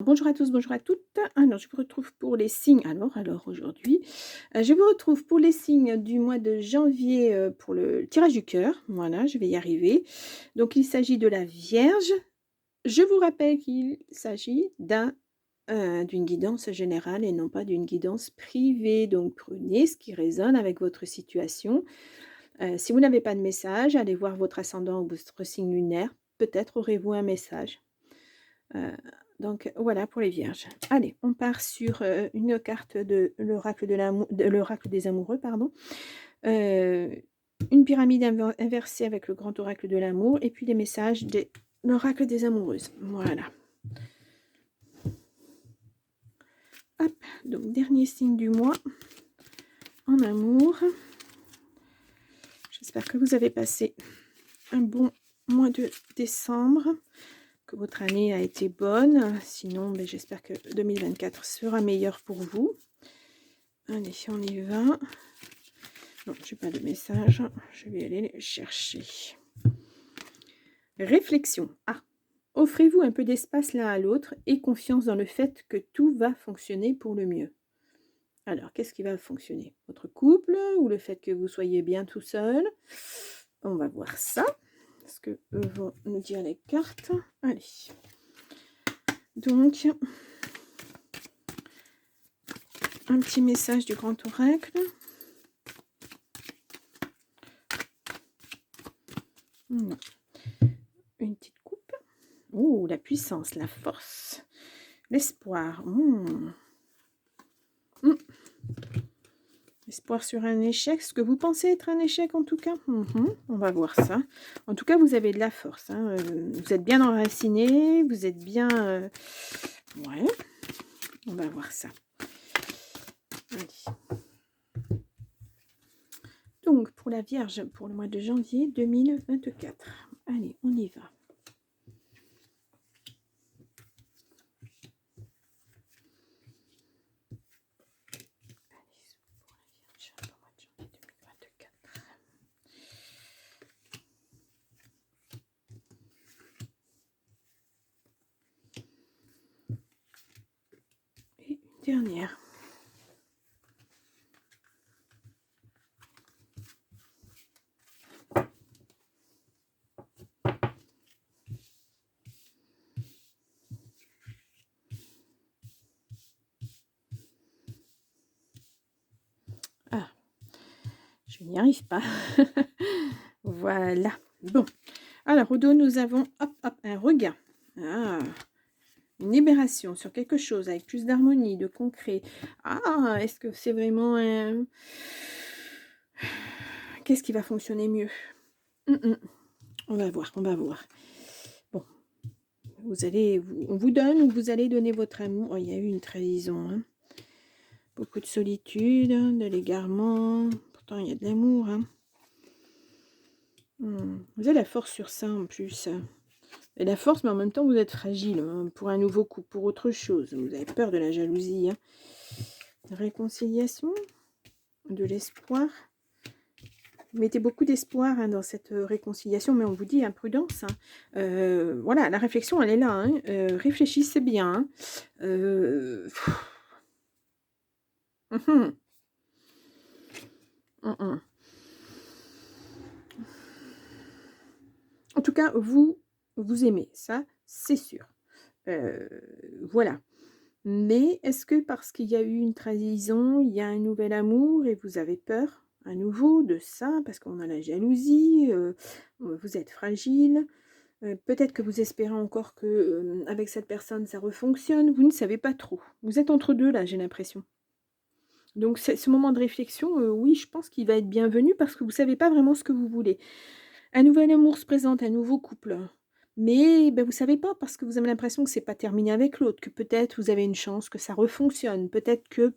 Bonjour à tous, bonjour à toutes. Alors, je vous retrouve pour les signes. Alors aujourd'hui, je vous retrouve pour les signes du mois de janvier pour le tirage du cœur. Voilà, je vais y arriver. Donc, il s'agit de la Vierge. Je vous rappelle qu'il s'agit d'une guidance générale et non pas d'une guidance privée. Donc, prenez ce qui résonne avec votre situation. Si vous n'avez pas de message, allez voir votre ascendant ou votre signe lunaire. Peut-être aurez-vous un message. Heu, donc voilà pour les vierges. Allez, on part sur, une carte de l'oracle des amoureux, pardon. Heu, une pyramide inversée avec le grand oracle de l'amour et puis les messages de l'oracle des amoureuses. Voilà. Hop, donc dernier signe du mois en amour. J'espère que vous avez passé un bon mois de décembre, que votre année a été bonne. Sinon, beh, j'espère que 2024 sera meilleur pour vous. Allez, on y va. Non, je n'ai pas de message. Je vais aller les chercher. Réflexion. Ah, offrez-vous un peu d'espace l'un à l'autre et confiance dans le fait que tout va fonctionner pour le mieux. Alors, qu'est-ce qui va fonctionner? Votre couple ou le fait que vous soyez bien tout seul? On va voir ça. Ce que vont nous dire les cartes. Allez. Donc, un petit message du grand oracle. Non. Une petite coupe. Oh, la puissance, la force, l'espoir. Espoir sur un échec. Ce que vous pensez être un échec en tout cas. On va voir ça. En tout cas, vous avez de la force. Hein. Vous êtes bien enraciné. Vous êtes bien... Ouais. On va voir ça. Allez. Donc, pour la Vierge, pour le mois de janvier 2024. Allez, on y va. Et une dernière. Ah, je n'y arrive pas. Voilà. Bon. Alors, au dos, nous avons un regain. Ah, une libération sur quelque chose avec plus d'harmonie, de concret. Ah, est-ce que c'est vraiment un... Qu'est-ce qui va fonctionner mieux? On va voir, on va voir. Bon, on vous donne ou vous allez donner votre amour. Oh, il y a eu une trahison. Hein. Beaucoup de solitude, de l'égarement. Pourtant, il y a de l'amour. Hein. Vous avez la force sur ça en plus. Et la force, mais en même temps, vous êtes fragile hein, pour un nouveau coup, pour autre chose. Vous avez peur de la jalousie. Hein. Réconciliation, de l'espoir. Vous mettez beaucoup d'espoir hein, dans cette réconciliation, mais on vous dit imprudence. Hein. Voilà, la réflexion, elle est là. Hein. Réfléchissez bien. Hein. Hum, hum. En tout cas, vous aimez, ça, c'est sûr. Voilà. Mais est-ce que parce qu'il y a eu une trahison, il y a un nouvel amour et vous avez peur à nouveau de ça? Parce qu'on a la jalousie, vous êtes fragile, peut-être que vous espérez encore que, avec cette personne ça refonctionne, vous ne savez pas trop. Vous êtes entre 2 là, j'ai l'impression. Donc ce moment de réflexion, oui, je pense qu'il va être bienvenu parce que vous ne savez pas vraiment ce que vous voulez. Un nouvel amour se présente, un nouveau couple. Mais ben, vous savez pas parce que vous avez l'impression que c'est pas terminé avec l'autre, que peut-être vous avez une chance que ça refonctionne, peut-être que,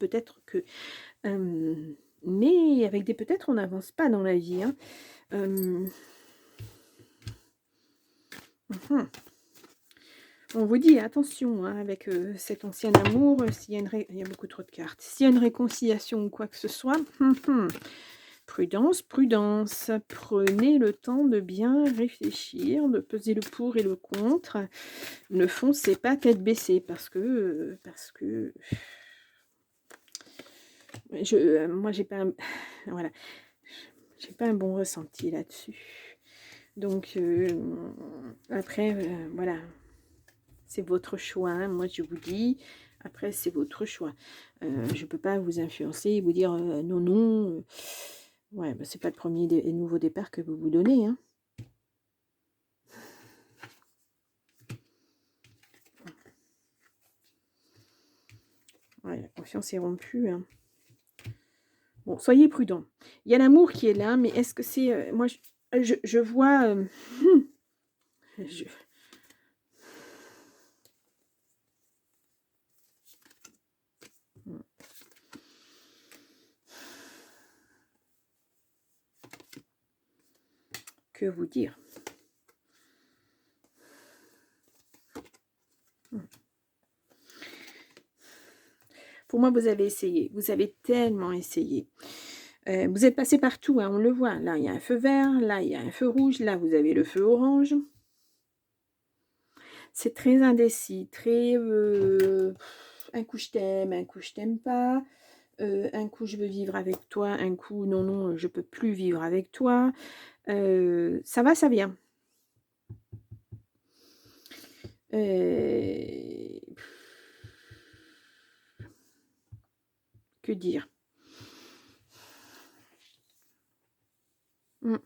mais avec des peut-être on n'avance pas dans la vie, hein. Hem, mmh On vous dit attention, hein, avec, cet ancien amour, s'il y a une ré il y a beaucoup trop de cartes. S'il y a une réconciliation ou quoi que ce soit, Prudence, prudence. Prenez le temps de bien réfléchir, de peser le pour et le contre. Ne foncez pas tête baissée parce que moi j'ai pas un voilà, j'ai pas un bon ressenti là-dessus. Donc après voilà, c'est votre choix, hein. Moi je vous dis, après c'est votre choix. Je peux pas vous influencer et vous dire non, non. Ouais, bah, c'est pas le premier nouveau départ que vous vous donnez, hein. Ouais, la confiance est rompue, hein. Bon, soyez prudents. Il y a l'amour qui est là, mais est-ce que c'est moi je vois je- que vous dire? Pour moi, vous avez essayé. Vous avez tellement essayé. Vous êtes passé partout, hein, on le voit. Là, il y a un feu vert. Là, il y a un feu rouge. Là, vous avez le feu orange. C'est très indécis. Très... un coup, je t'aime. Un coup, je t'aime pas. Un coup, je veux vivre avec toi. Un coup, non, non, je peux plus vivre avec toi. Ça va, ça vient. Euh, que dire? Mm.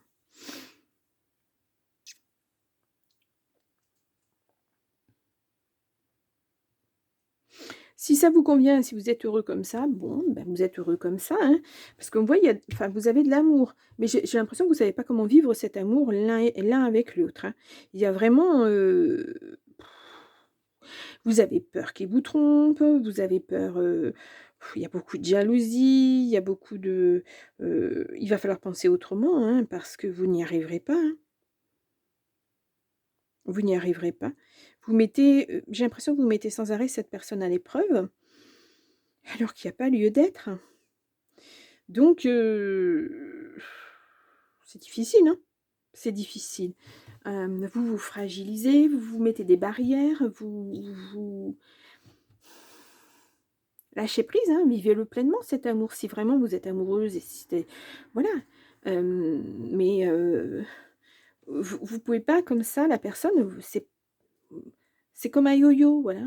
Si ça vous convient, si vous êtes heureux comme ça, bon, ben vous êtes heureux comme ça, hein. Parce qu'on voit, enfin, vous avez de l'amour. Mais j'ai l'impression que vous ne savez pas comment vivre cet amour l'un avec l'autre, hein. Il y a vraiment... vous avez peur qu'il vous trompe, vous avez peur... il y a beaucoup de jalousie, il y a beaucoup de... il va falloir penser autrement, hein, parce que vous n'y arriverez pas, hein. Vous n'y arriverez pas. Vous mettez, j'ai l'impression que vous mettez sans arrêt cette personne à l'épreuve, alors qu'il n'y a pas lieu d'être. Donc, c'est difficile, hein? C'est difficile. Vous vous fragilisez, vous vous mettez des barrières, vous lâchez prise, hein, vivez-le pleinement cet amour, si vraiment vous êtes amoureuse et si c'était voilà. Mais vous pouvez pas comme ça, la personne, c'est comme un yo-yo, voilà.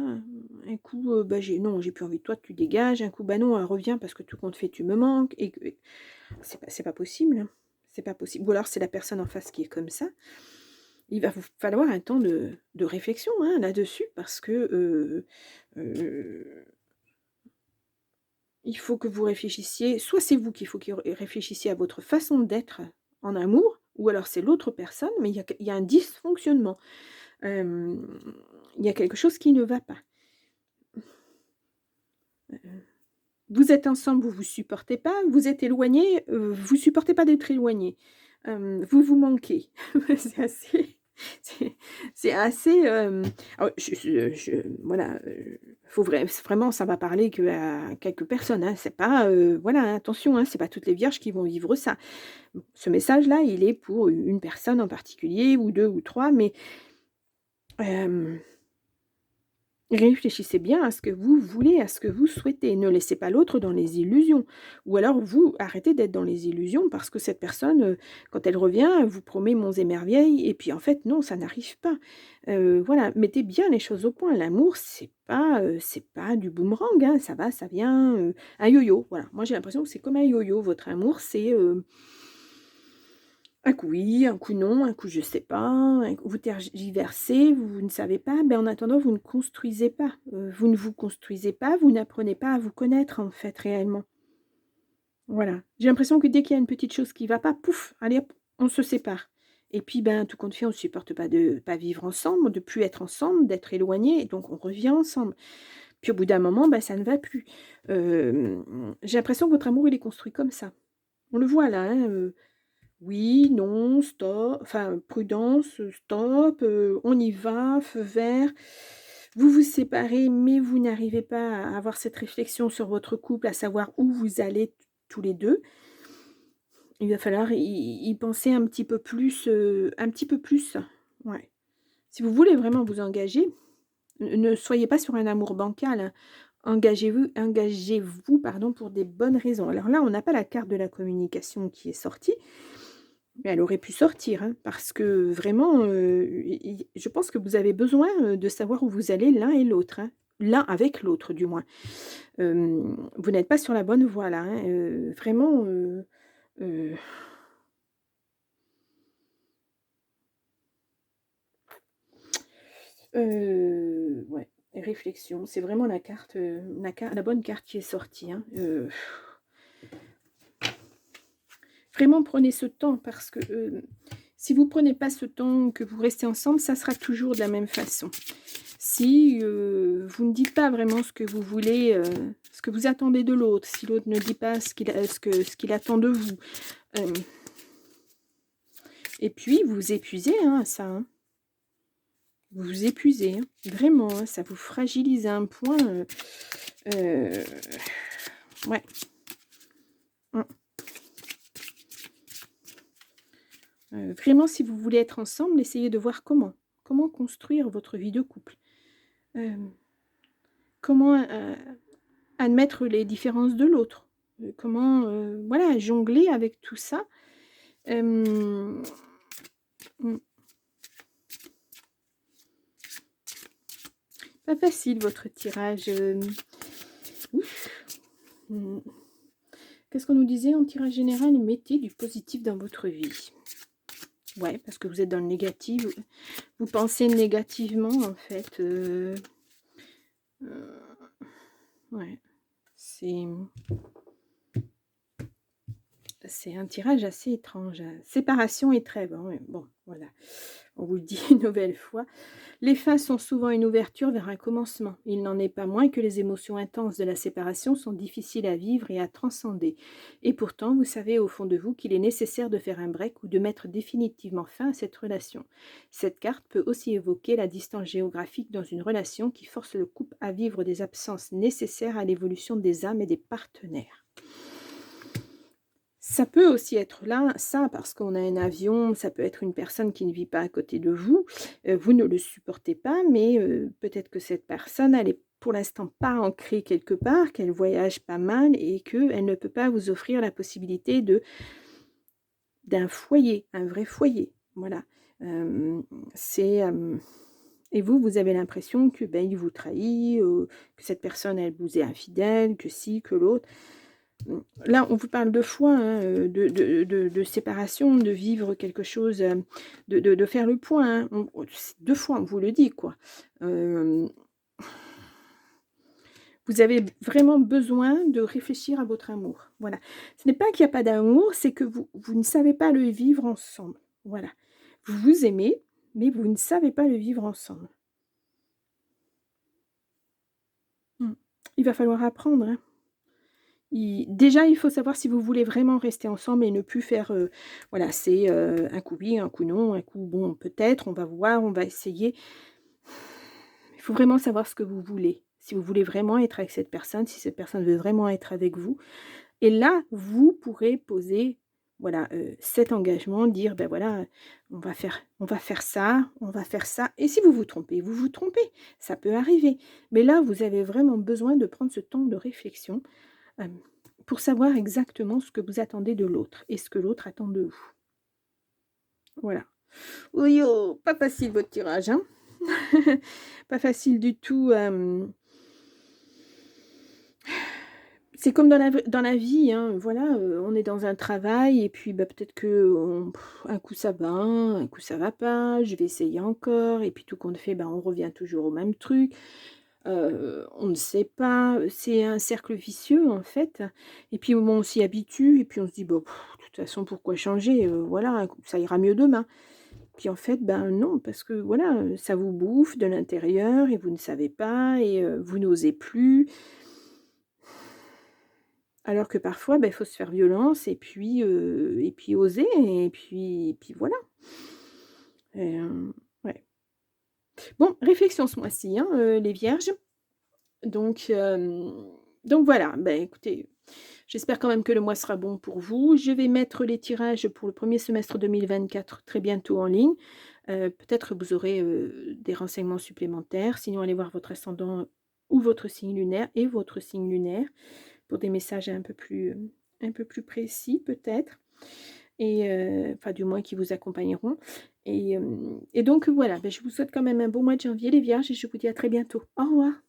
Un coup, bah, j'ai plus envie de toi, tu dégages. Un coup, bah non, reviens parce que tout compte fait, tu me manques et c'est pas possible, hein. C'est pas possible. Ou alors c'est la personne en face qui est comme ça. Il va vous falloir un temps de réflexion, hein, là-dessus parce que, heu, il faut que vous réfléchissiez. Soit c'est vous qu'il faut que réfléchissiez à votre façon d'être en amour, ou alors c'est l'autre personne, mais il y a un dysfonctionnement. Hem, il y a quelque chose qui ne va pas. Vous êtes ensemble, vous vous supportez pas, vous êtes éloignés, vous supportez pas d'être éloignés. Vous vous manquez. C'est assez c'est c'est assez, alors voilà, faut vraiment ça va parler qu'à quelques personnes, hein. C'est pas, voilà, hein, attention, hein, c'est pas toutes les vierges qui vont vivre ça. Ce message-là, il est pour une personne en particulier ou 2 ou 3, mais, hem réfléchissez bien à ce que vous voulez, à ce que vous souhaitez. Ne laissez pas l'autre dans les illusions. Ou alors vous, arrêtez d'être dans les illusions parce que cette personne, quand elle revient, elle vous promet monts et merveilles et puis en fait non, ça n'arrive pas. Voilà, mettez bien les choses au point. L'amour, c'est pas du boomerang, hein, ça va, ça vient, un yo-yo, voilà. Moi j'ai l'impression que c'est comme un yo-yo, votre amour, c'est, un coup oui, un coup non, un coup je sais pas, un coup vous tergiversez, vous ne savez pas, mais en attendant vous ne construisez pas, vous ne vous construisez pas, vous n'apprenez pas à vous connaître en fait réellement. Voilà. J'ai l'impression que dès qu'il y a une petite chose qui va pas, pouf, allez hop, on se sépare. Et puis ben, tout compte fait, on ne supporte pas de pas vivre ensemble, de plus être ensemble, d'être éloignés, donc on revient ensemble. Puis au bout d'un moment, ben, ça ne va plus. J'ai l'impression que votre amour il est construit comme ça. On le voit là, hein, oui, non, stop, enfin prudence, stop, on y va, feu vert. Vous vous séparez, mais vous n'arrivez pas à avoir cette réflexion sur votre couple, à savoir où vous allez tous les 2. Il va falloir y penser un petit peu plus, un petit peu plus. Ouais. Si vous voulez vraiment vous engager, ne soyez pas sur un amour bancal, hein. Engagez-vous, pardon, pour des bonnes raisons. Alors là, on n'a pas la carte de la communication qui est sortie, mais elle aurait pu sortir, hein, parce que vraiment, je pense que vous avez besoin, de savoir où vous allez l'un et l'autre, hein. L'un avec l'autre du moins. Vous n'êtes pas sur la bonne voie là, hein, vraiment, heu ouais, réflexion, c'est vraiment la carte, la bonne carte qui est sortie, hein, vraiment prenez ce temps parce que, si vous prenez pas ce temps, que vous restez ensemble, ça sera toujours de la même façon. Si, vous ne dites pas vraiment ce que vous voulez, ce que vous attendez de l'autre, si l'autre ne dit pas ce qu'il attend de vous, hem et puis vous vous épuisez, hein, à ça, hein. Vous vous épuisez, hein, vraiment, hein, ça vous fragilise à un point, heu, ouais. Mmh. Vraiment, si vous voulez être ensemble, essayez de voir comment construire votre vie de couple. Hem, comment, admettre les différences de l'autre. Comment, voilà, jongler avec tout ça. Hem, mmh, pas facile votre tirage, ouf, mmh. Qu'est-ce qu'on nous disait en tirage général? Mettez du positif dans votre vie. Ouais, parce que vous êtes dans le négatif, vous pensez négativement en fait, heu, ouais, c'est c'est un tirage assez étrange, séparation et trêve, hein, ouais, bon, voilà. On vous le dit une nouvelle fois. Les fins sont souvent une ouverture vers un commencement. Il n'en est pas moins que les émotions intenses de la séparation sont difficiles à vivre et à transcender. Et pourtant, vous savez au fond de vous qu'il est nécessaire de faire un break ou de mettre définitivement fin à cette relation. Cette carte peut aussi évoquer la distance géographique dans une relation qui force le couple à vivre des absences nécessaires à l'évolution des âmes et des partenaires. Ça peut aussi être là, ça, parce qu'on a un avion, ça peut être une personne qui ne vit pas à côté de vous, vous ne le supportez pas, mais peut-être que cette personne, elle est pour l'instant pas ancrée quelque part, qu'elle voyage pas mal et qu'elle ne peut pas vous offrir la possibilité d'un foyer, un vrai foyer, voilà. Hem, c'est, et vous, vous avez l'impression que, ben, il vous trahit, que cette personne, elle vous est infidèle, que ci, que l'autre. Là, on vous parle 2 fois, hein, de séparation, de vivre quelque chose, de faire le point, hein. C'est 2 fois, on vous le dit, quoi. Hem, vous avez vraiment besoin de réfléchir à votre amour. Voilà. Ce n'est pas qu'il y a pas d'amour, c'est que vous ne savez pas le vivre ensemble. Voilà. Vous vous aimez, mais vous ne savez pas le vivre ensemble. Mmh. Il va falloir apprendre, hein. Déjà, il faut savoir si vous voulez vraiment rester ensemble et ne plus faire, voilà, c'est, un coup oui, un coup non, un coup bon, peut-être, on va voir, on va essayer. Il faut vraiment savoir ce que vous voulez. Si vous voulez vraiment être avec cette personne, si cette personne veut vraiment être avec vous et là, vous pourrez poser, voilà, cet engagement, dire: «Ben, voilà, on va faire ça, on va faire ça» et si vous vous trompez, vous vous trompez, ça peut arriver. Mais là, vous avez vraiment besoin de prendre ce temps de réflexion. Hem, pour savoir exactement ce que vous attendez de l'autre et ce que l'autre attend de vous. Voilà. Oui, oh, pas facile votre tirage, hein? Pas facile du tout, c'est comme dans la vie, hein, voilà, on est dans un travail et puis, bah, peut-être qu'on un coup ça va, un coup ça va pas, je vais essayer encore et puis tout compte fait, bah, on revient toujours au même truc. On ne sait pas, c'est un cercle vicieux en fait et puis bon, on s'y habitue et puis on se dit: «Bon, de toute façon pourquoi changer, voilà, ça ira mieux demain». Puis en fait, ben non, parce que voilà, ça vous bouffe de l'intérieur et vous ne savez pas et vous n'osez plus. Alors que parfois, il faut se faire violence et puis oser et puis voilà. Ouais. Bon, réflexion ce mois-ci, hein, les vierges. Donc voilà, ben écoutez, J'espère quand même que le mois sera bon pour vous. Je vais mettre les tirages pour le premier semestre 2024 très bientôt en ligne. Peut-être vous aurez, des renseignements supplémentaires. Sinon, allez voir votre ascendant ou votre signe lunaire et votre signe lunaire pour des messages un peu plus précis peut-être et enfin du moins qui vous accompagneront et donc voilà, je vous souhaite quand même un bon mois de janvier les vierges et je vous dis à très bientôt. Au revoir.